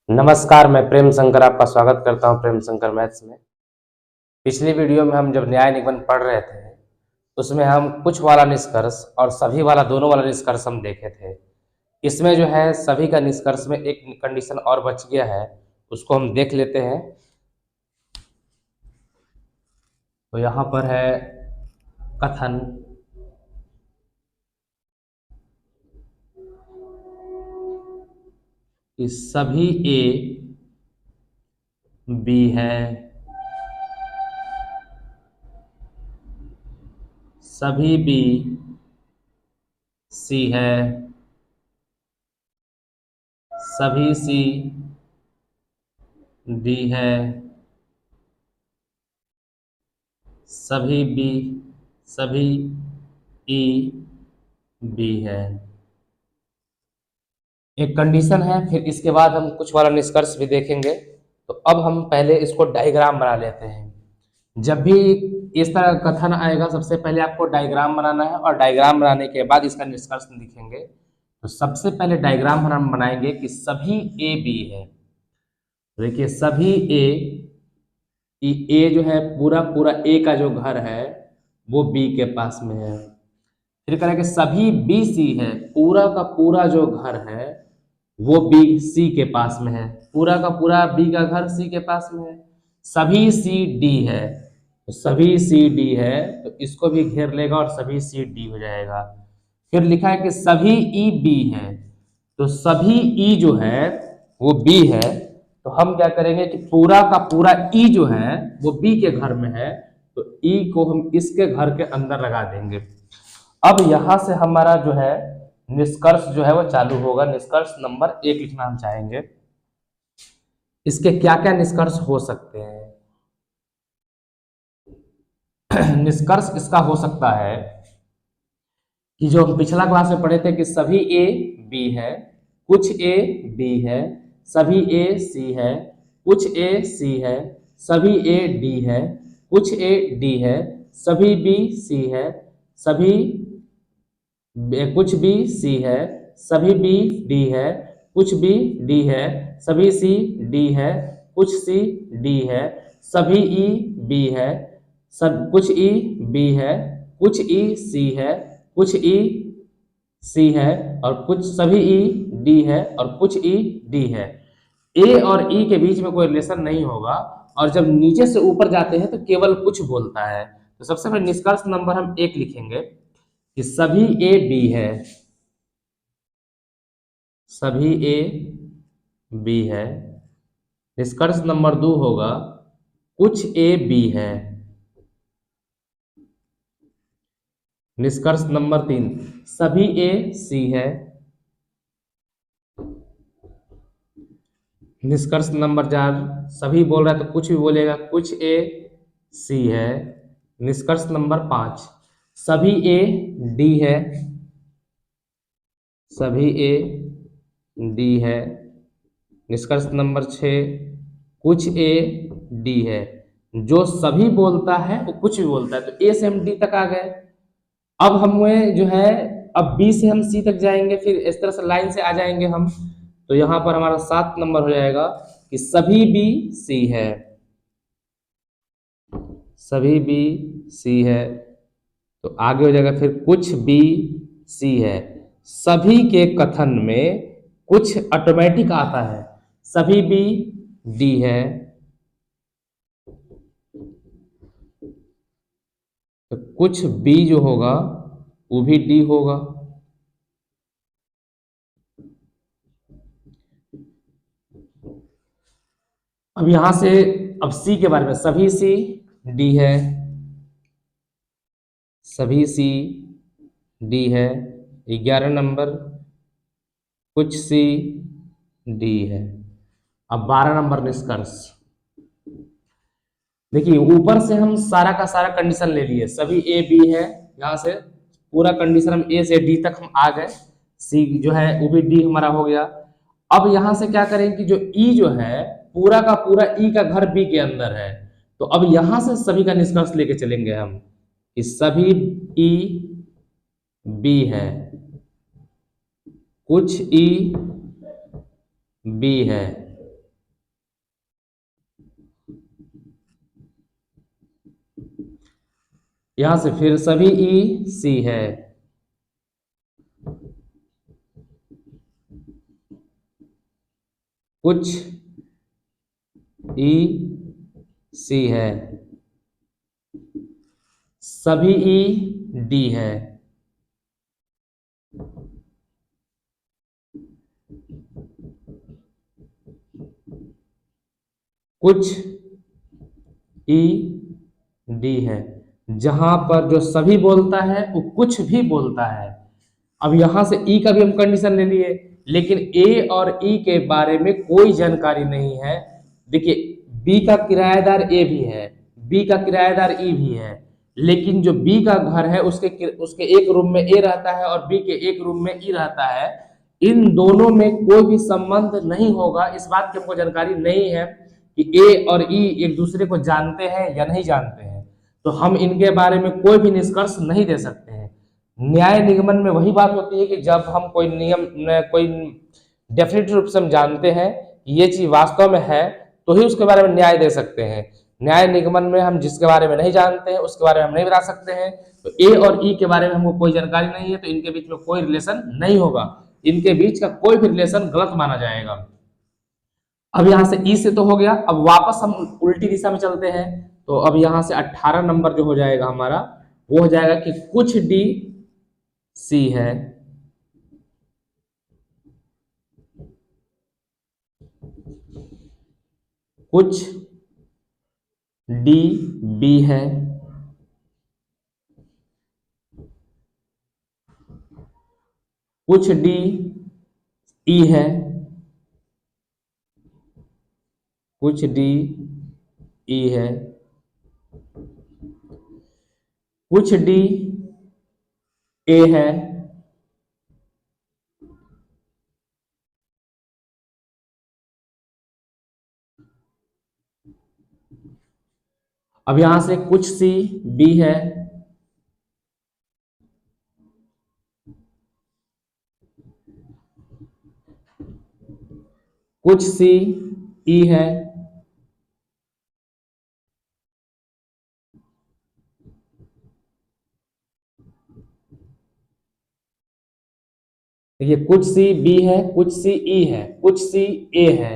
नमस्कार, मैं प्रेम शंकर आपका स्वागत करता हूं प्रेम शंकर मैथ्स में। पिछली वीडियो में हम जब न्याय निबंध पढ़ रहे थे, उसमें हम कुछ वाला निष्कर्ष और सभी वाला दोनों वाला निष्कर्ष हम देखे थे। इसमें जो है सभी का निष्कर्ष में एक कंडीशन और बच गया है, उसको हम देख लेते हैं। तो यहाँ पर है कथन कि सभी ए बी है, सभी बी सी है, सभी सी डी है, सभी बी सभी ई बी है। एक कंडीशन है, फिर इसके बाद हम कुछ वाला निष्कर्ष भी देखेंगे। तो अब हम पहले इसको डायग्राम बना लेते हैं। जब भी इस तरह का कथन आएगा, सबसे पहले आपको डायग्राम बनाना है और डायग्राम बनाने के बाद इसका निष्कर्ष लिखेंगे। तो सबसे पहले डायग्राम हम बनाएंगे कि सभी ए बी है। देखिए सभी ए जो है पूरा पूरा ए का जो घर है वो बी के पास में है। फिर करेंगे सभी बी सी है, पूरा का पूरा जो घर है वो बी सी के पास में है, पूरा का पूरा बी का घर सी के पास में है। सभी सी डी है, तो सभी सी डी है तो इसको भी घेर लेगा और सभी सी डी हो जाएगा। फिर लिखा है कि सभी ई बी है, तो सभी ई जो है वो बी है, तो हम क्या करेंगे कि पूरा का पूरा ई जो है वो बी के घर में है, तो ई को हम इसके घर के अंदर लगा देंगे। अब यहां से हमारा जो है निष्कर्ष जो है वो चालू होगा। निष्कर्ष नंबर 1 लिखना हम चाहेंगे। इसके क्या क्या निष्कर्ष हो सकते हैं? निष्कर्ष इसका हो सकता है कि जो हम पिछला क्लास में पढ़े थे कि सभी ए बी है, कुछ ए बी है, सभी ए सी है, कुछ ए सी है, सभी ए डी है, कुछ ए डी है, सभी बी सी है, सभी कुछ बी सी है, सभी बी डी है, कुछ बी डी है, सभी सी डी है, कुछ सी डी है, सभी ई बी है, सब कुछ ई बी है, कुछ ई सी है, कुछ ई सी है और कुछ सभी ई डी है और कुछ ई डी है। ए और ई के बीच में कोई रिलेशन नहीं होगा और जब नीचे से ऊपर जाते हैं तो केवल कुछ बोलता है। तो सबसे पहले निष्कर्ष नंबर हम 1 लिखेंगे कि सभी ए बी है, सभी ए बी है। निष्कर्ष नंबर 2 होगा कुछ ए बी है। निष्कर्ष नंबर 3 सभी ए सी है। निष्कर्ष नंबर 4 सभी बोल रहा है तो कुछ भी बोलेगा, कुछ ए सी है। निष्कर्ष नंबर 5 सभी ए डी है, सभी ए डी है। निष्कर्ष नंबर 6 कुछ ए डी है। जो सभी बोलता है वो कुछ भी बोलता है, तो ए से हम डी तक आ गए। अब हमें जो है अब बी से हम सी तक जाएंगे, फिर इस तरह से लाइन से आ जाएंगे हम। तो यहाँ पर हमारा 7 नंबर हो जाएगा कि सभी बी सी है, सभी बी सी है। तो आगे हो जाएगा फिर कुछ बी सी है। सभी के कथन में कुछ ऑटोमेटिक आता है, सभी बी डी है, तो कुछ बी जो होगा वो भी डी होगा। अब यहां से अब सी के बारे में सभी सी डी है, सभी सी डी है। 11 नंबर कुछ सी डी है। अब 12 नंबर निष्कर्ष। देखिए ऊपर से हम सारा का सारा कंडीशन ले लिए, सभी ए बी है, यहां से पूरा कंडीशन हम ए से डी तक हम आ गए। सी जो है वो भी डी हमारा हो गया। अब यहां से क्या करें कि जो ई जो है पूरा का पूरा ई का घर बी के अंदर है, तो अब यहां से सभी का निष्कर्ष लेके चलेंगे हम कि सभी ई बी है, कुछ ई बी है, यहां से फिर सभी ई सी है, कुछ ई सी है, सभी ई डी है, कुछ ई डी है। जहां पर जो सभी बोलता है वो कुछ भी बोलता है। अब यहां से ई का भी हम कंडीशन ले लिए, लेकिन ए और ई के बारे में कोई जानकारी नहीं है। देखिए, बी का किराएदार ए भी है, बी का किराएदार ई भी है, लेकिन जो बी का घर है उसके एक रूम में ए रहता है और बी के एक रूम में ई रहता है। इन दोनों में कोई भी संबंध नहीं होगा, इस बात की हमको जानकारी नहीं है कि ए और ई एक दूसरे को जानते हैं या नहीं जानते हैं, तो हम इनके बारे में कोई भी निष्कर्ष नहीं दे सकते हैं। न्याय निगमन में वही बात होती है कि जब हम कोई नियम कोई डेफिनेट रूप से हम जानते हैं कि ये चीज वास्तव में है, तो ही उसके बारे में न्याय दे सकते हैं। न्याय निगमन में हम जिसके बारे में नहीं जानते हैं उसके बारे में हम नहीं बता सकते हैं। तो ए और ई के बारे में हमको कोई जानकारी नहीं है, तो इनके बीच में कोई रिलेशन नहीं होगा, इनके बीच का कोई भी रिलेशन गलत माना जाएगा। अब यहां से ई से तो हो गया, अब वापस हम उल्टी दिशा में चलते हैं। तो अब यहां से 18 नंबर जो हो जाएगा हमारा, वो हो जाएगा कि कुछ डी सी है, कुछ डी बी है, कुछ डी ई है, कुछ डी ई है, कुछ डी ए है, अब यहां से कुछ सी बी है, कुछ सी ई है, देखिए कुछ सी बी है, कुछ सी ई है, कुछ सी ए है,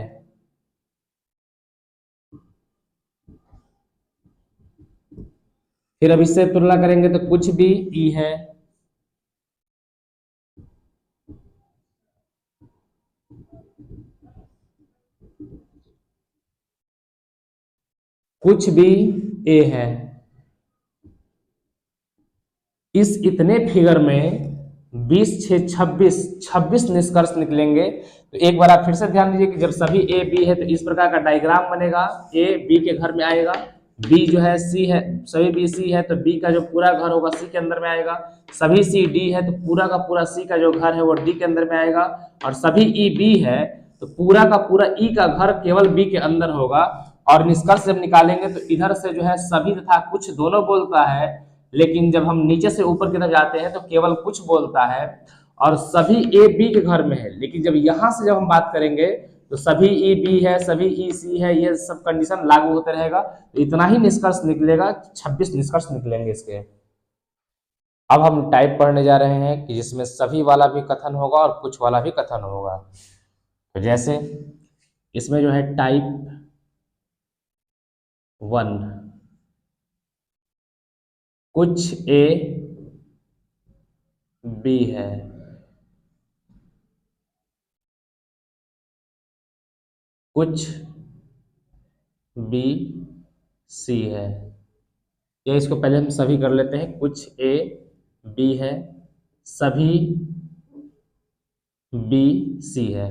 फिर अब इससे तुलना करेंगे तो कुछ भी ई है, कुछ भी ए है। इस इतने फिगर में 20 6 26 निष्कर्ष निकलेंगे। तो एक बार आप फिर से ध्यान दीजिए कि जब सभी ए बी है तो इस प्रकार का डायग्राम बनेगा। ए बी के घर में आएगा, बी जो है सी है, सभी बी सी है तो बी का जो पूरा घर होगा सी के अंदर में आएगा। सभी सी डी है तो पूरा का पूरा सी का जो घर है वो डी के अंदर में आएगा। और सभी ई बी है तो पूरा का पूरा ई का घर केवल बी के अंदर होगा। और निष्कर्ष जब निकालेंगे तो इधर से जो है सभी तथा कुछ दोनों बोलता है, लेकिन जब हम नीचे से ऊपर की तरफ जाते हैं तो केवल कुछ बोलता है और सभी ए बी के घर में है। लेकिन जब यहां से जब हम बात करेंगे तो सभी ई बी है, सभी ई सी है, ये सब कंडीशन लागू होते रहेगा। तो इतना ही निष्कर्ष निकलेगा, 26 निष्कर्ष निकलेंगे इसके। अब हम टाइप पढ़ने जा रहे हैं कि जिसमें सभी वाला भी कथन होगा और कुछ वाला भी कथन होगा। तो जैसे इसमें जो है टाइप 1, कुछ ए बी है, कुछ बी सी है, या इसको पहले हम सभी कर लेते हैं। कुछ ए बी है, सभी बी सी है,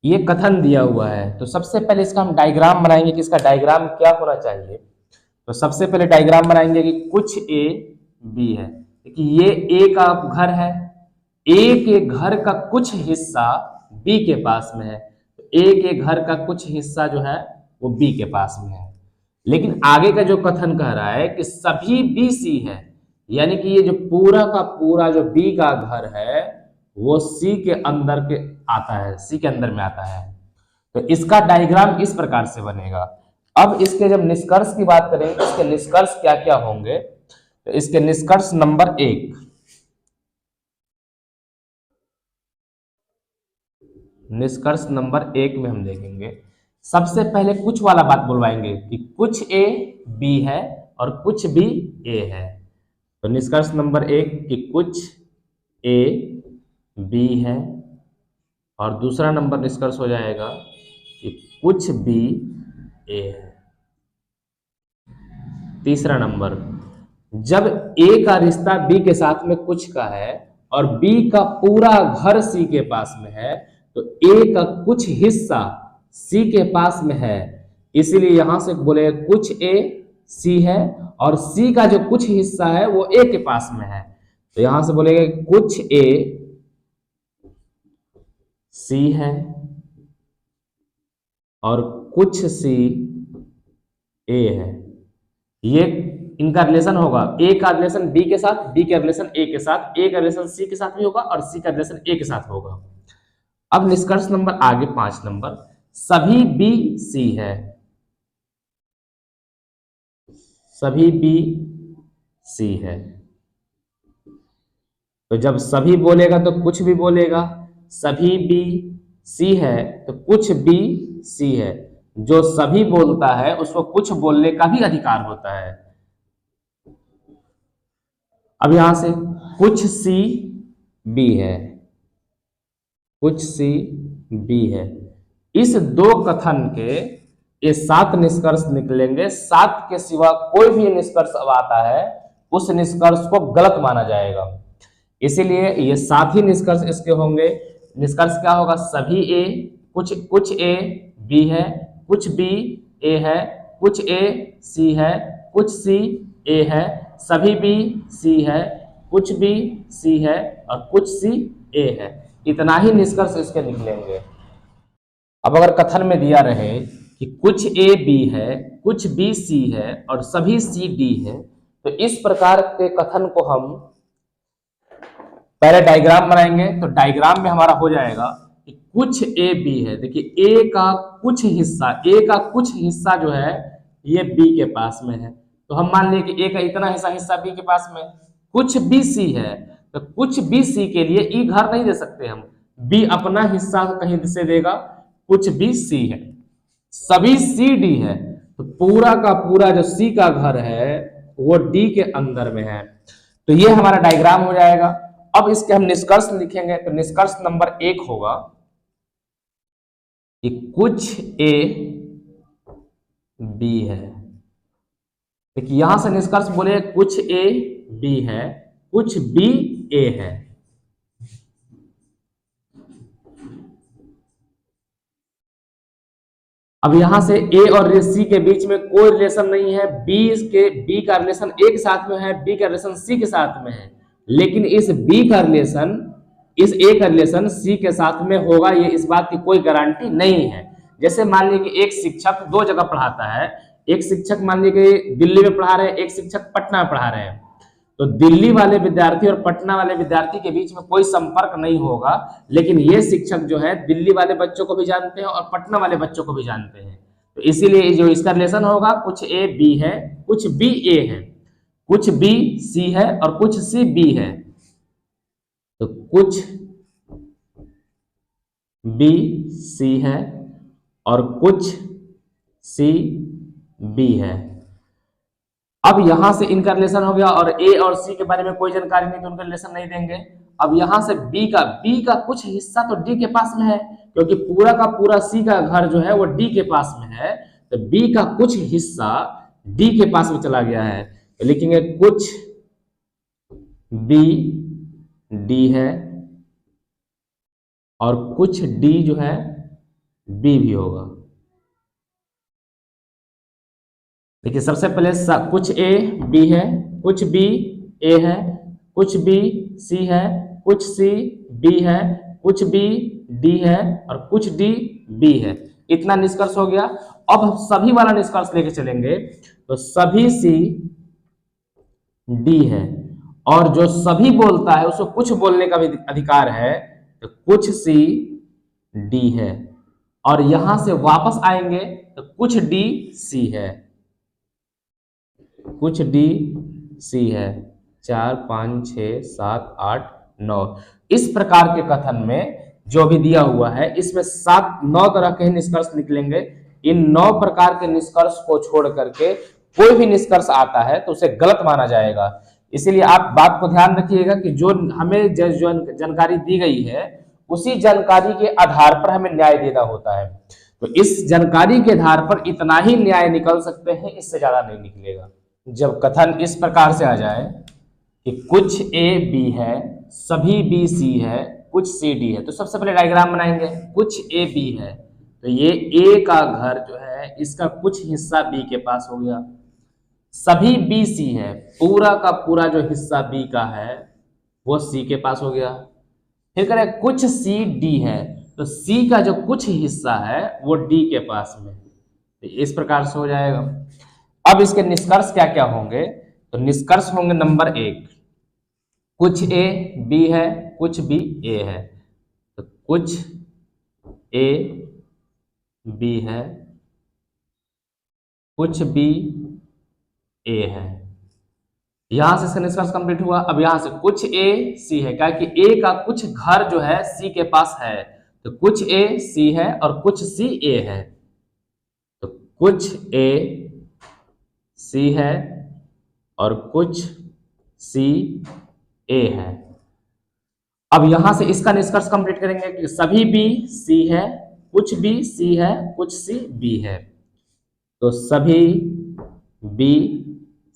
ये कथन दिया हुआ है। तो सबसे पहले इसका हम डायग्राम बनाएंगे कि इसका डायग्राम क्या होना चाहिए। तो सबसे पहले डायग्राम बनाएंगे कि कुछ ए बी है। देखिए ये ए का घर है, ए के घर का कुछ हिस्सा बी के पास में है, तो ए के घर का कुछ हिस्सा जो है वो बी के पास में है। लेकिन आगे का जो कथन कह रहा है कि सभी बी सी है, यानी कि ये जो पूरा का पूरा जो बी का घर है वो सी के अंदर के आता है, सी के अंदर में आता है। तो इसका डायग्राम इस प्रकार से बनेगा। अब इसके जब निष्कर्ष की बात करेंगे तो इसके निष्कर्ष क्या क्या होंगे। तो इसके निष्कर्ष नंबर 1, निष्कर्ष नंबर 1 में हम देखेंगे, सबसे पहले कुछ वाला बात बुलवाएंगे कि कुछ ए बी है और कुछ बी ए है। तो निष्कर्ष नंबर 1 कि कुछ ए बी है, और दूसरा नंबर निष्कर्ष हो जाएगा कि कुछ बी ए है। तीसरा नंबर, जब ए का रिश्ता बी के साथ में कुछ का है और बी का पूरा घर सी के पास में है, तो ए का कुछ हिस्सा सी के पास में है, इसीलिए यहां से बोले कुछ ए सी है और सी का जो कुछ हिस्सा है वो ए के पास में है। तो यहां से बोलेंगे कुछ ए सी है और कुछ सी ए है। ये इनका रिलेशन होगा, ए का रिलेशन बी के साथ, बी का रिलेशन ए के साथ, ए का रिलेशन सी के साथ भी होगा और सी का रिलेशन ए के साथ होगा। अब निष्कर्ष नंबर आगे 5 नंबर, सभी बी सी है, सभी बी सी है। तो जब सभी बोलेगा तो कुछ भी बोलेगा, सभी बी सी है तो कुछ बी सी है। जो सभी बोलता है उसको कुछ बोलने का भी अधिकार होता है। अब यहां से कुछ सी बी है, कुछ सी बी है, इस दो कथन के ये 7 निष्कर्ष निकलेंगे। 7 के सिवा कोई भी निष्कर्ष अब आता है उस निष्कर्ष को गलत माना जाएगा, इसीलिए ये 7 ही निष्कर्ष इसके होंगे। निष्कर्ष क्या होगा, सभी ए, कुछ ए बी है, कुछ बी ए है, कुछ ए सी है, कुछ सी ए है, सभी बी सी है, कुछ बी सी है और कुछ सी ए है। इतना ही निष्कर्ष इसके निकलेंगे। अब अगर कथन में दिया रहे कि कुछ ए बी है, कुछ बी सी है और सभी सी डी है, तो इस प्रकार के कथन को हम पहले डायग्राम बनाएंगे। तो डायग्राम में हमारा हो जाएगा कि कुछ ए बी है, देखिए ए का कुछ हिस्सा, ए का कुछ हिस्सा जो है ये बी के पास में है, तो हम मान लें कि ए का इतना हिस्सा बी के पास में। कुछ बी सी है तो कुछ बी सी के लिए ई घर नहीं दे सकते हम, बी अपना हिस्सा कहीं से देगा, कुछ बी सी है, सभी सी डी है तो पूरा का पूरा जो सी का घर है वो डी के अंदर में है। तो ये हमारा डायग्राम हो जाएगा। अब इसके हम निष्कर्ष लिखेंगे। तो निष्कर्ष नंबर 1 होगा कि कुछ ए बी है। देखिए यहां से निष्कर्ष बोले कुछ ए बी है, कुछ बी ए है। अब यहां से ए और सी के बीच में कोई रिलेशन नहीं है, बी का रिलेशन ए के साथ में है, बी का रिलेशन सी के साथ में है, लेकिन इस बी का रिलेशन इस ए का रिलेशन सी के साथ में होगा, ये इस बात की कोई गारंटी नहीं है। जैसे मान लीजिए कि एक शिक्षक 2 जगह पढ़ाता है, एक शिक्षक मान लीजिए कि दिल्ली में पढ़ा रहे हैं, एक शिक्षक पटना में पढ़ा रहे हैं, तो दिल्ली वाले विद्यार्थी और पटना वाले विद्यार्थी के बीच में कोई संपर्क नहीं होगा, लेकिन ये शिक्षक जो है दिल्ली वाले बच्चों को भी जानते हैं और पटना वाले बच्चों को भी जानते हैं। तो इसीलिए जो इसका रिलेशन होगा कुछ ए बी है, कुछ बी ए है, कुछ बी सी है और कुछ सी बी है। तो कुछ बी सी है और कुछ सी बी है। अब यहां से इनका रिलेशन हो गया और ए और सी के बारे में कोई जानकारी नहीं तो उनका रिलेशन नहीं देंगे। अब यहां से बी का कुछ हिस्सा तो डी के पास में है, क्योंकि पूरा का पूरा सी का घर जो है वो डी के पास में है, तो बी का कुछ हिस्सा डी के पास में चला गया है। तो लिखेंगे कुछ बी डी है और कुछ डी जो है बी भी होगा। देखिए सबसे पहले कुछ ए बी है, कुछ बी ए है, कुछ बी सी है, कुछ सी बी है, कुछ बी डी है और कुछ डी बी है। इतना निष्कर्ष हो गया। अब हम सभी वाला निष्कर्ष लेके चलेंगे। तो सभी सी डी है और जो सभी बोलता है उसको कुछ बोलने का भी अधिकार है, तो कुछ सी डी है और यहां से वापस आएंगे तो कुछ डी सी है, कुछ डी सी है, 4 5 6 7 8 9। इस प्रकार के कथन में जो भी दिया हुआ है इसमें 9 तरह के निष्कर्ष निकलेंगे। इन 9 प्रकार के निष्कर्ष को छोड़ करके कोई भी निष्कर्ष आता है तो उसे गलत माना जाएगा। इसीलिए आप बात को ध्यान रखिएगा कि जो हमें जो जानकारी दी गई है उसी जानकारी के आधार पर हमें न्याय देना होता है। तो इस जानकारी के आधार पर इतना ही न्याय निकल सकते हैं, इससे ज्यादा नहीं निकलेगा। जब कथन इस प्रकार से आ जाए कि कुछ ए बी है, सभी बी सी है, कुछ सी डी है, तो सबसे पहले डायग्राम बनाएंगे। कुछ ए बी है तो ये ए का घर जो है इसका कुछ हिस्सा बी के पास हो गया। सभी बी सी है, पूरा का पूरा जो हिस्सा बी का है वो सी के पास हो गया। फिर करें कुछ सी डी है तो सी का जो कुछ हिस्सा है वो डी के पास में, तो इस प्रकार से हो जाएगा। अब इसके निष्कर्ष क्या क्या होंगे? तो निष्कर्ष होंगे नंबर 1, कुछ ए बी है, कुछ बी ए है, तो कुछ ए बी है, कुछ बी ए है। यहां से इसका निष्कर्ष कंप्लीट हुआ। अब यहां से कुछ ए सी है, क्या कि ए का कुछ घर जो है सी के पास है, तो कुछ ए सी है और कुछ सी ए है, तो कुछ ए सी है और कुछ सी ए है। अब यहां से इसका निष्कर्ष कंप्लीट करेंगे कि सभी बी सी है, कुछ बी सी है, कुछ सी बी है, तो सभी बी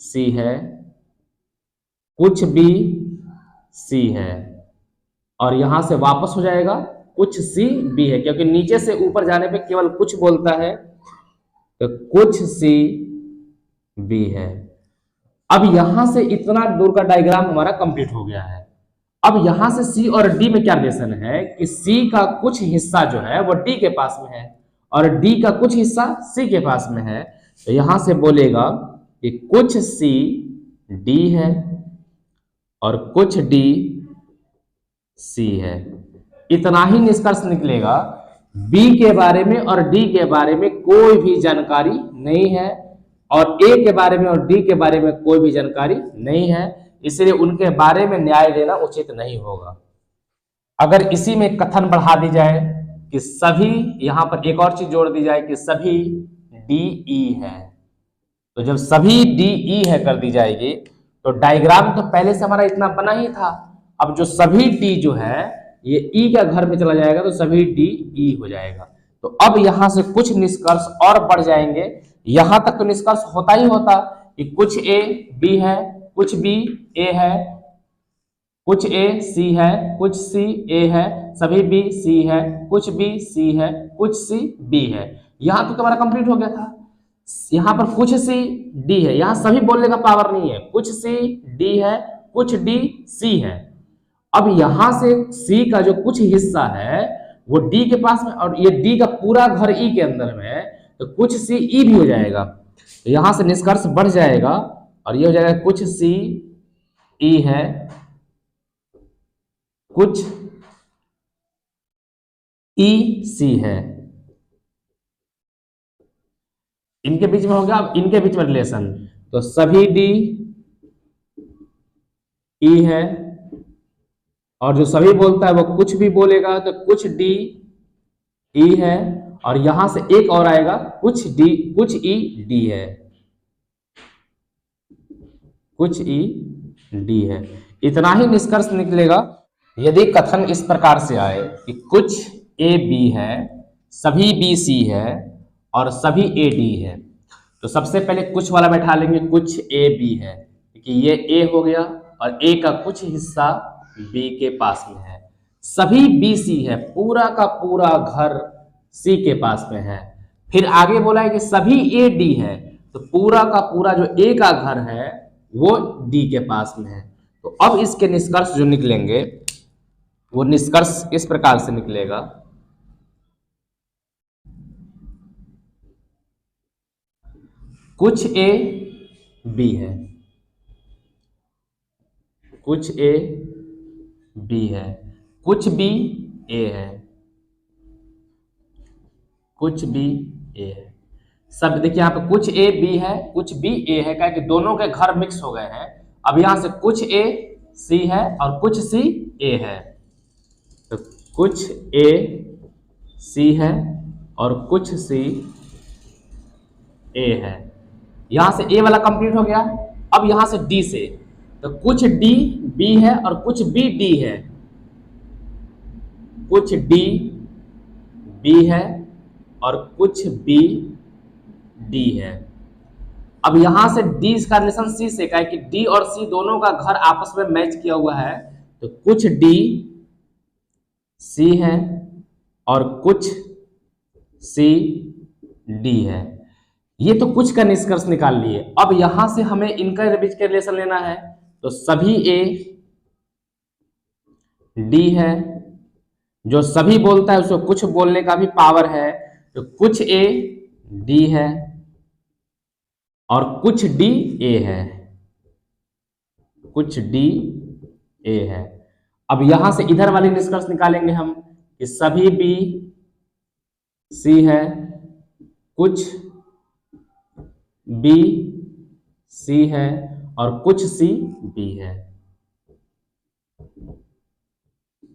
सी है, कुछ बी सी है, और यहां से वापस हो जाएगा कुछ सी बी है, क्योंकि नीचे से ऊपर जाने पे केवल कुछ बोलता है, तो कुछ सी बी है। अब यहां से इतना दूर का डायग्राम हमारा कंप्लीट हो गया है। अब यहां से सी और डी में क्या रिलेशन है कि सी का कुछ हिस्सा जो है वो डी के पास में है और डी का कुछ हिस्सा सी के पास में है, तो यहां से बोलेगा कि कुछ सी डी है और कुछ डी सी है। इतना ही निष्कर्ष निकलेगा। बी के बारे में और डी के बारे में कोई भी जानकारी नहीं है और ए के बारे में और डी के बारे में कोई भी जानकारी नहीं है, इसलिए उनके बारे में न्याय देना उचित नहीं होगा। अगर इसी में कथन बढ़ा दी जाए कि सभी, यहां पर एक और चीज जोड़ दी जाए कि सभी डी ई है, तो जब सभी डी ई है कर दी जाएगी तो डायग्राम तो पहले से हमारा इतना बना ही था। अब जो सभी डी जो है ये ई का घर में चला जाएगा तो सभी डी ई हो जाएगा। तो अब यहां से कुछ निष्कर्ष और बढ़ जाएंगे। यहां तक तो निष्कर्ष होता ही होता कि कुछ ए बी है, कुछ बी ए है, कुछ ए सी है, कुछ सी ए है, सभी बी सी है, कुछ बी सी है, कुछ सी बी है। यहां तो हमारा कंप्लीट हो गया था। यहां पर कुछ सी डी है, यहां सभी बोलने का पावर नहीं है, कुछ सी डी है, कुछ डी सी है। अब यहां से सी का जो कुछ हिस्सा है वो डी के पास में और ये डी का पूरा घर ई के अंदर में है, तो कुछ सी ई भी हो जाएगा, तो यहां से निष्कर्ष बढ़ जाएगा और ये हो जाएगा कुछ सी ई है, कुछ ई सी है। इनके बीच में हो गया। अब इनके बीच में रिलेशन, तो सभी डी ई है और जो सभी बोलता है वो कुछ भी बोलेगा, तो कुछ डी ई है और यहां से एक और आएगा कुछ डी, कुछ ई डी है, कुछ ई डी है। इतना ही निष्कर्ष निकलेगा। यदि कथन इस प्रकार से आए कि कुछ ए बी है, सभी बी सी है और सभी ए डी है, तो सबसे पहले कुछ वाला बैठा लेंगे, कुछ ए बी है कि ये ए हो गया और ए का कुछ हिस्सा बी के पास में है। सभी बी सी है, पूरा का पूरा घर सी के पास में है। फिर आगे बोला है कि सभी ए डी है, तो पूरा का पूरा जो ए का घर है वो डी के पास में है। तो अब इसके निष्कर्ष जो निकलेंगे वो निष्कर्ष इस प्रकार से निकलेगा। कुछ ए बी है, कुछ ए बी है, कुछ बी ए है, कुछ बी ए है। सब देखिए यहाँ पे कुछ ए बी है, कुछ बी ए है, क्या कि दोनों के घर मिक्स हो गए हैं अब यहां से कुछ ए सी है और कुछ सी ए है, तो कुछ ए सी है और कुछ सी ए है। यहां से ए वाला कंप्लीट हो गया। अब यहां से डी से, तो कुछ डी बी है और कुछ बी डी है, कुछ डी बी है और कुछ बी डी है। अब यहां से डी का रिलेशन सी से का है कि डी और सी दोनों का घर आपस में मैच किया हुआ है, तो कुछ डी सी है और कुछ सी डी है। ये तो कुछ का निष्कर्ष निकाल लिए। अब यहां से हमें इनका बीच का रिलेशन लेना है, तो सभी ए डी है, जो सभी बोलता है उसको कुछ बोलने का भी पावर है, तो कुछ ए डी है और कुछ डी ए है, कुछ डी ए है। अब यहां से इधर वाली निष्कर्ष निकालेंगे हम कि सभी बी सी है, कुछ बी सी है और कुछ सी बी है।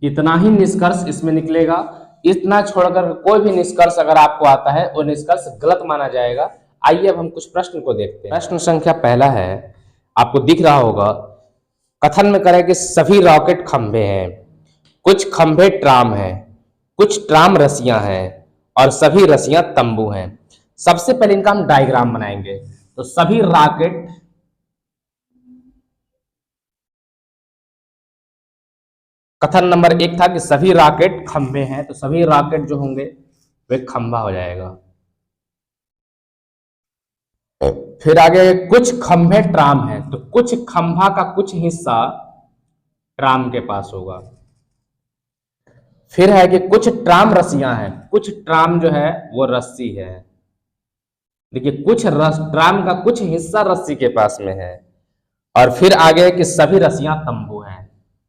इतना ही निष्कर्ष इसमें निकलेगा। इतना छोड़कर कोई भी निष्कर्ष अगर आपको आता है वो निष्कर्ष गलत माना जाएगा। आइए अब हम कुछ प्रश्न को देखते हैं। प्रश्न संख्या पहला है, आपको दिख रहा होगा, कथन में करें कि सभी रॉकेट खंभे हैं, कुछ खंभे ट्राम हैं, कुछ ट्राम रस्सियां हैं और सभी रस्सियां तंबू हैं। सबसे पहले इनका हम डायग्राम बनाएंगे। तो सभी रॉकेट, कथन नंबर 1 था कि सभी रॉकेट खंभे हैं, तो सभी रॉकेट जो होंगे वे खंभा हो जाएगा। फिर आगे कुछ खंभे ट्राम है, तो कुछ खंभा का कुछ हिस्सा ट्राम के पास होगा। फिर है कि कुछ ट्राम रस्सियां हैं, कुछ ट्राम जो है वो रस्सी है। देखिए कुछ ट्राम का कुछ हिस्सा रस्सी के पास में है। और फिर आगे है कि सभी रस्सियां तंबू हैं,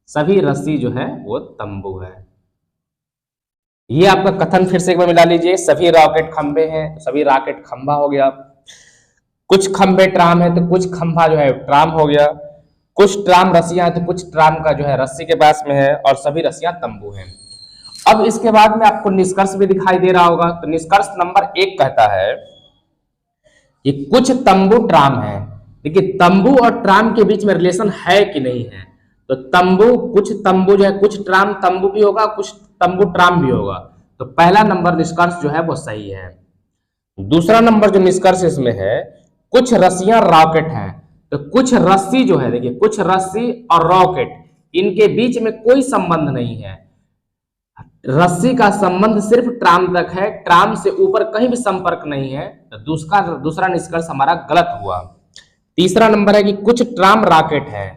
सभी रस्सी जो है वो तंबू है। ये आपका कथन फिर से एक बार मिला लीजिए। सभी रॉकेट खंभे हैं, सभी रॉकेट खंभा हो गया। कुछ खंभे ट्राम है, तो कुछ खंभा जो है ट्राम हो गया। कुछ ट्राम रस्सियां है, तो कुछ ट्राम का जो है रस्सी के पास में है और सभी रस्सियां तंबू हैं। अब इसके बाद में आपको निष्कर्ष भी दिखाई दे रहा होगा। तो निष्कर्ष नंबर 1 कहता है कि कुछ तंबू ट्राम है। देखिए तंबू और ट्राम के बीच में रिलेशन है कि नहीं है, तो तंबू, कुछ तंबू जो है, कुछ ट्राम तंबू भी होगा, कुछ तंबू ट्राम भी होगा। तो पहला नंबर निष्कर्ष जो है वो सही है। दूसरा नंबर जो निष्कर्ष इसमें है, कुछ रस्सियां रॉकेट हैं, तो कुछ रस्सी जो है, देखिए कुछ रस्सी और रॉकेट इनके बीच में कोई संबंध नहीं है। रस्सी का संबंध सिर्फ ट्राम तक है, ट्राम से ऊपर कहीं भी संपर्क नहीं है। तो दूसरा निष्कर्ष हमारा गलत हुआ। तीसरा नंबर है कि कुछ ट्राम रॉकेट है,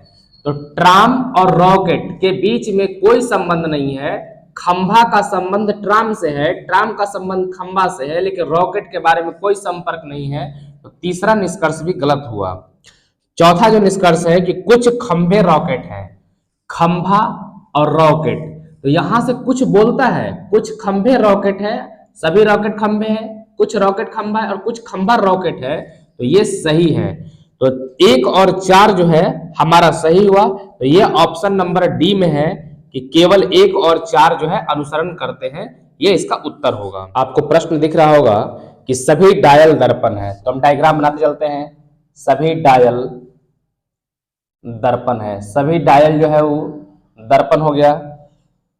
तो ट्राम और रॉकेट के बीच में कोई संबंध नहीं है। खंभा का संबंध ट्राम से है, ट्राम का संबंध खंभा से है, लेकिन रॉकेट के बारे में कोई संपर्क नहीं है। तो तीसरा निष्कर्ष भी गलत हुआ। चौथा जो निष्कर्ष है कि कुछ खंभे रॉकेट हैं, खंभा और रॉकेट, तो यहां से कुछ बोलता है, कुछ खंभे रॉकेट है, सभी रॉकेट खंभे हैं, कुछ रॉकेट खंभा है और कुछ खंभा रॉकेट है, तो ये सही है। तो 1 और 4 जो है हमारा सही हुआ। तो ये ऑप्शन नंबर डी में है कि केवल 1 और 4 जो है अनुसरण करते हैं, ये इसका उत्तर होगा। आपको प्रश्न दिख रहा होगा कि सभी डायल दर्पण है, तो हम डायग्राम बनाते चलते हैं। सभी डायल दर्पण है, सभी डायल जो है वो दर्पण हो गया।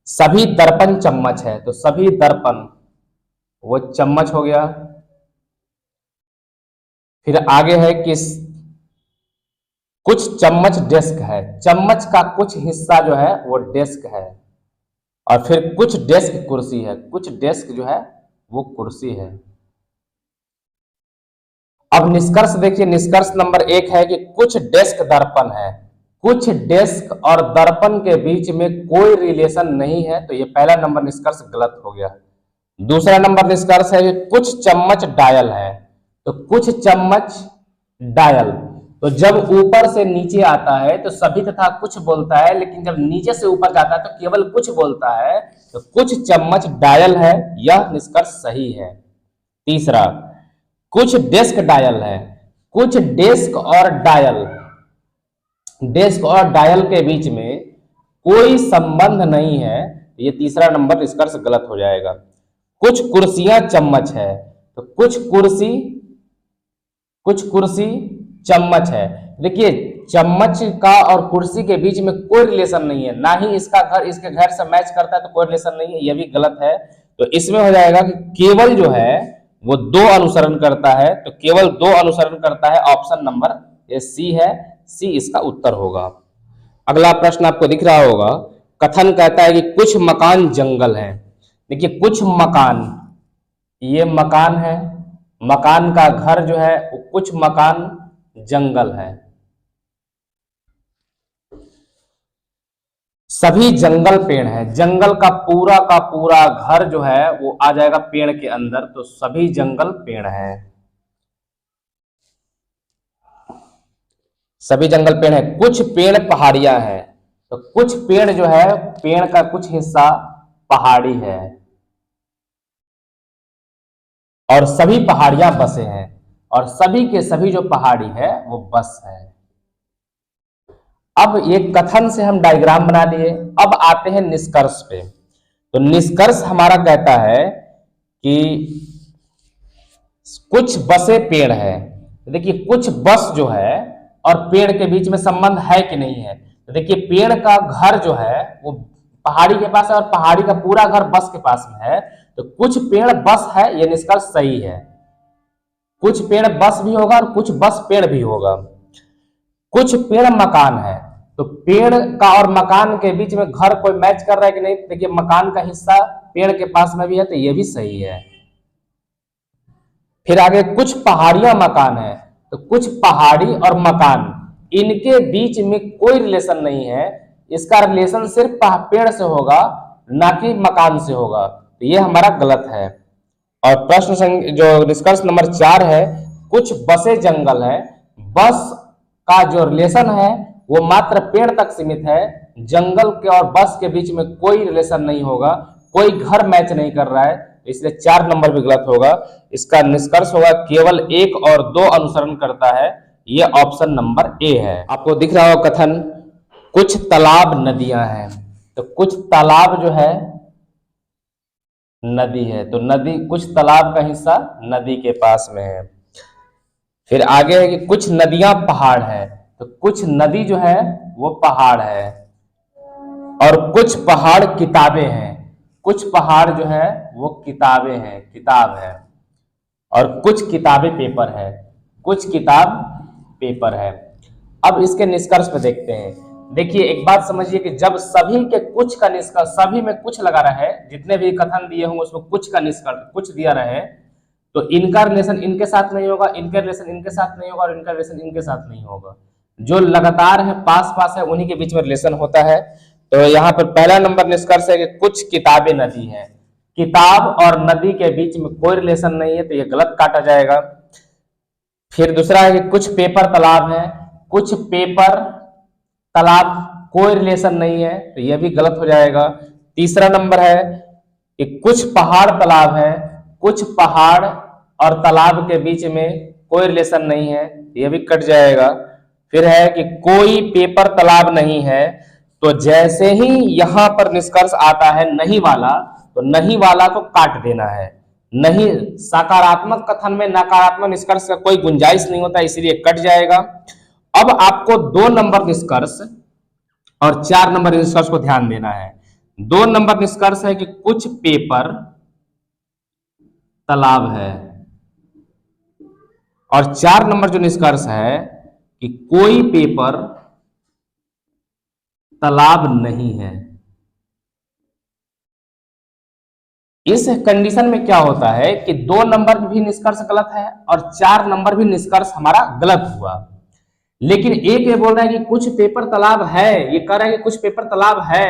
सभी दर्पण चम्मच है, तो सभी दर्पण वो चम्मच हो गया। फिर आगे है कि कुछ चम्मच डेस्क है, चम्मच का कुछ हिस्सा जो है वो डेस्क है। और फिर कुछ डेस्क कुर्सी है, कुछ डेस्क जो है वो कुर्सी है। अब निष्कर्ष देखिए, निष्कर्ष नंबर 1 है कि कुछ डेस्क दर्पण है, कुछ डेस्क और दर्पण के बीच में कोई रिलेशन नहीं है, तो ये पहला नंबर निष्कर्ष गलत हो गया। दूसरा नंबर निष्कर्ष है कि कुछ चम्मच डायल है, तो कुछ चम्मच डायल, तो जब ऊपर से नीचे आता है तो सभी तथा कुछ बोलता है, लेकिन जब नीचे से ऊपर जाता है तो केवल कुछ बोलता है, तो कुछ चम्मच डायल है, यह निष्कर्ष सही है। तीसरा, कुछ डेस्क डायल है, कुछ डेस्क और डायल डेस्क और डायल के बीच में कोई संबंध नहीं है, ये तीसरा नंबर निष्कर्ष गलत हो जाएगा। कुछ कुर्सियां चम्मच है, तो कुछ कुर्सी चम्मच है। देखिए चम्मच का और कुर्सी के बीच में कोई रिलेशन नहीं है, ना ही इसका घर इसके घर से मैच करता है, तो कोई रिलेशन नहीं है, यह भी गलत है। तो इसमें हो जाएगा कि केवल जो है वो दो अनुसरण करता है, तो केवल दो अनुसरण करता है, ऑप्शन नंबर ये सी है, सी इसका उत्तर होगा। अगला प्रश्न आपको दिख रहा होगा, कथन कहता है कि कुछ मकान जंगल है। देखिए कुछ मकान, ये मकान है, मकान का घर जो है, कुछ मकान जंगल है। सभी जंगल पेड़ है, जंगल का पूरा घर जो है वो आ जाएगा पेड़ के अंदर, तो सभी जंगल पेड़ है, सभी जंगल पेड़ है। कुछ पेड़ पहाड़ियां है, तो कुछ पेड़ जो है, पेड़ का कुछ हिस्सा पहाड़ी है, और सभी पहाड़ियां बसे हैं, और सभी के सभी जो पहाड़ी है वो बस है। अब ये कथन से हम डायग्राम बना लिए, अब आते हैं निष्कर्ष पे। तो निष्कर्ष हमारा कहता है कि कुछ बसे पेड़ है। देखिए कुछ बस जो है और पेड़ के बीच में संबंध है कि नहीं है, तो देखिए पेड़ का घर जो है वो पहाड़ी के पास है, और पहाड़ी का पूरा घर बस के पास में है, तो कुछ पेड़ बस है, यह निष्कर्ष सही है। कुछ पेड़ बस भी होगा और कुछ बस पेड़ भी होगा। कुछ पेड़ मकान है, तो पेड़ का और मकान के बीच में घर कोई मैच कर रहा है कि नहीं, देखिए मकान का हिस्सा पेड़ के पास में भी है, तो यह भी सही है। फिर आगे कुछ पहाड़ियां मकान है, तो कुछ पहाड़ी और मकान इनके बीच में कोई रिलेशन नहीं है, इसका रिलेशन सिर्फ पेड़ से होगा, ना कि मकान से होगा, तो यह हमारा गलत है। और प्रश्न जो निष्कर्ष नंबर 4 है, कुछ बसे जंगल है, बस का जो रिलेशन है वो मात्र पेड़ तक सीमित है, जंगल के और बस के बीच में कोई रिलेशन नहीं होगा, कोई घर मैच नहीं कर रहा है, इसलिए 4 नंबर भी गलत होगा। इसका निष्कर्ष होगा केवल 1 और 2 अनुसरण करता है, यह ऑप्शन नंबर ए है। आपको दिख रहा हो कथन, कुछ तालाब नदियां हैं, तो कुछ तालाब जो है नदी है, तो नदी कुछ तालाब का हिस्सा नदी के पास में है। फिर आगे है कि कुछ नदियां पहाड़ है, तो कुछ नदी जो है वो पहाड़ है, और कुछ पहाड़ किताबें हैं, कुछ पहाड़ जो है वो किताबें हैं, किताब है, और कुछ किताबें पेपर है, कुछ किताब पेपर है। अब इसके निष्कर्ष पे देखते हैं। देखिए एक बात समझिए कि जब सभी के कुछ का निष्कर्ष, सभी में कुछ लगा रहे, जितने भी कथन दिए होंगे उसमें कुछ का निष्कर्ष कुछ दिया रहे, तो इनका रिलेशन इनके साथ नहीं होगा, इनका रिलेशन इनके साथ नहीं होगा, और इनका रिलेशन इनके साथ नहीं होगा। जो लगातार है, पास पास है, उन्हीं के बीच में रिलेशन होता है। तो यहाँ पर पहला नंबर निष्कर्ष है कि कुछ किताबें नदी हैं, किताब और नदी के बीच में कोई रिलेशन नहीं है, तो ये गलत काटा जाएगा। फिर दूसरा है कि कुछ पेपर तालाब है, कुछ पेपर तालाब कोई रिलेशन नहीं है, तो यह भी गलत हो जाएगा। तीसरा नंबर है कि कुछ पहाड़ तालाब है, कुछ पहाड़ और तालाब के बीच में कोई रिलेशन नहीं है, यह भी कट जाएगा। फिर है कि कोई पेपर तालाब नहीं है, तो जैसे ही यहां पर निष्कर्ष आता है नहीं वाला, तो नहीं वाला को काट देना है। नहीं, सकारात्मक कथन में नकारात्मक निष्कर्ष का कोई गुंजाइश नहीं होता, इसलिए कट जाएगा। अब आपको 2 नंबर निष्कर्ष और 4 नंबर निष्कर्ष को ध्यान देना है। 2 नंबर निष्कर्ष है कि कुछ पेपर तालाब है, और 4 नंबर जो निष्कर्ष है कि कोई पेपर तालाब नहीं है। इस कंडीशन में क्या होता है कि 2 नंबर भी निष्कर्ष गलत है और 4 नंबर भी निष्कर्ष हमारा गलत हुआ। लेकिन एक ये बोल रहा है कि कुछ पेपर तालाब है, ये कह रहा है कि कुछ पेपर तालाब है,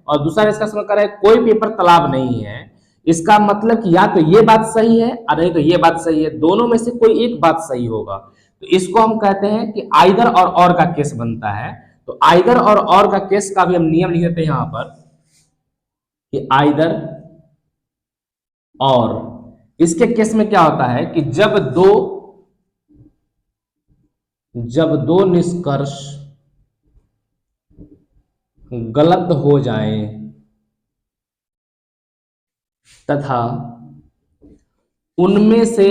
और दूसरा निष्कर्ष में कह रहा है कोई पेपर तालाब नहीं है। इसका मतलब कि या तो ये बात सही है और नहीं तो ये बात सही है, दोनों में से कोई एक बात सही होगा। तो इसको हम कहते हैं कि आइदर और का केस बनता है। तो आइदर और का केस का भी हम नियम लिख देते हैं यहां पर कि आइदर और। इसके केस में क्या होता है कि जब दो निष्कर्ष गलत हो जाएं तथा उनमें से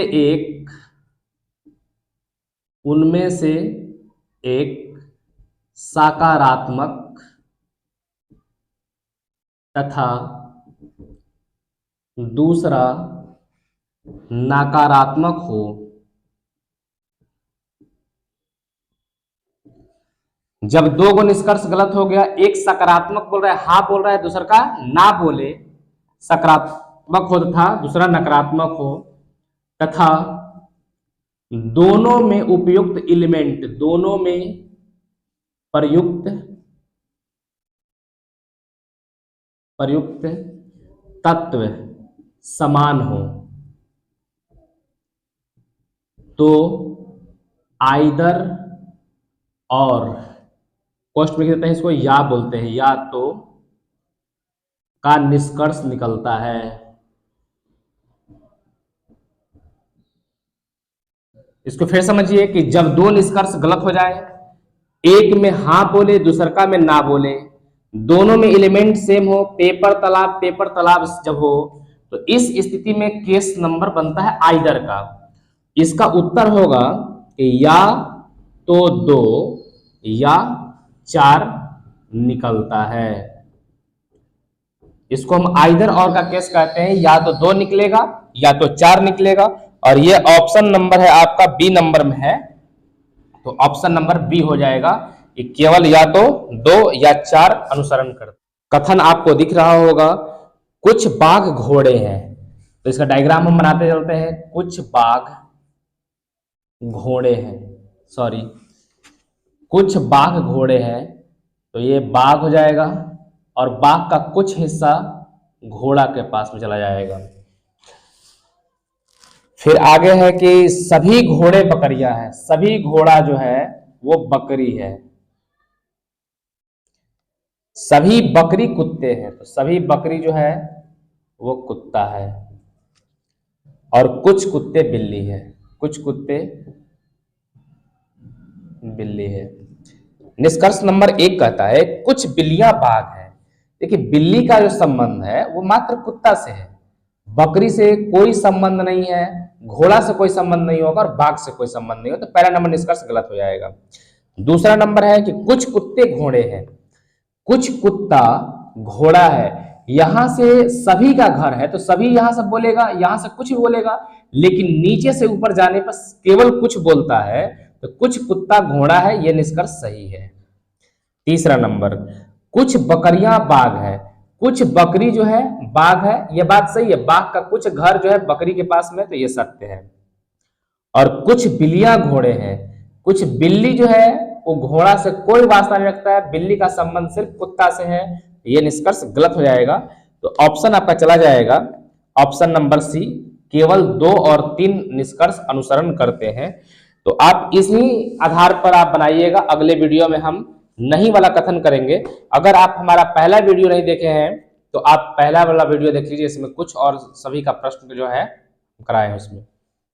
एक सकारात्मक तथा दूसरा नकारात्मक हो। जब दो गो निष्कर्ष गलत हो गया, एक सकारात्मक बोल रहा है हाँ बोल रहा है, दूसरा का ना बोले, सकारात्मक हो तथा दूसरा नकारात्मक हो, तथा दोनों में उपयुक्त एलिमेंट, दोनों में प्रयुक्त तत्व समान हो, तो आइदर और क्वेश्चन में कहते हैं इसको या बोलते हैं, या तो का निष्कर्ष निकलता है। इसको फिर समझिए कि जब दो निष्कर्ष गलत हो जाए, एक में हाँ बोले दूसरा में ना बोले, दोनों में एलिमेंट सेम हो, पेपर तालाब जब हो, तो इस स्थिति में केस नंबर बनता है आइदर का। इसका उत्तर होगा कि या तो 2 या 4 निकलता है। इसको हम आइदर और का केस कहते हैं, या तो 2 निकलेगा या तो 4 निकलेगा, और ये ऑप्शन नंबर है आपका बी नंबर में है, तो ऑप्शन नंबर बी हो जाएगा कि केवल या तो 2 या 4 अनुसरण करते। कथन आपको दिख रहा होगा, कुछ बाघ घोड़े हैं, तो इसका डायग्राम हम बनाते चलते हैं। कुछ बाघ घोड़े हैं, सॉरी कुछ बाघ घोड़े हैं, तो ये बाघ हो जाएगा, और बाघ का कुछ हिस्सा घोड़ा के पास में चला जाएगा। फिर आगे है कि सभी घोड़े बकरियां हैं, सभी घोड़ा जो है वो बकरी है। सभी बकरी कुत्ते हैं, तो सभी बकरी जो है वो कुत्ता है, और कुछ कुत्ते बिल्ली है, कुछ कुत्ते बिल्ली है। निष्कर्ष नंबर 1 कहता है कुछ बिल्लियां बाघ है। देखिए बिल्ली का जो संबंध है वो मात्र कुत्ता से है, बकरी से कोई संबंध नहीं है, घोड़ा से कोई संबंध नहीं होगा, और बाघ से कोई संबंध नहीं होगा, तो पहला नंबर निष्कर्ष गलत हो जाएगा। दूसरा नंबर है कि कुछ कुत्ते घोड़े हैं, कुछ कुत्ता घोड़ा है, यहां से सभी का घर है, तो सभी यहां से बोलेगा, यहां से कुछ भी बोलेगा, लेकिन नीचे से ऊपर जाने पर केवल कुछ बोलता है, तो कुछ कुत्ता घोड़ा है, यह निष्कर्ष सही है। तीसरा नंबर, कुछ बकरियां बाघ है, कुछ बकरी जो है बाघ है, यह बात सही है, बाघ का कुछ घर जो है बकरी के पास में, तो यह सत्य है। और कुछ बिल्लियां घोड़े हैं, कुछ बिल्ली जो है वो घोड़ा से कोई वास्ता नहीं रखता है, बिल्ली का संबंध सिर्फ कुत्ता से है, यह निष्कर्ष गलत हो जाएगा। तो ऑप्शन आपका चला जाएगा ऑप्शन नंबर सी, केवल 2 और 3 निष्कर्ष अनुसरण करते हैं। तो आप इसी आधार पर आप बनाइएगा। अगले वीडियो में हम नहीं वाला कथन करेंगे। अगर आप हमारा पहला वीडियो नहीं देखे हैं तो आप पहला वाला वीडियो देख लीजिए, इसमें कुछ और सभी का प्रश्न जो है कराए हैं उसमें।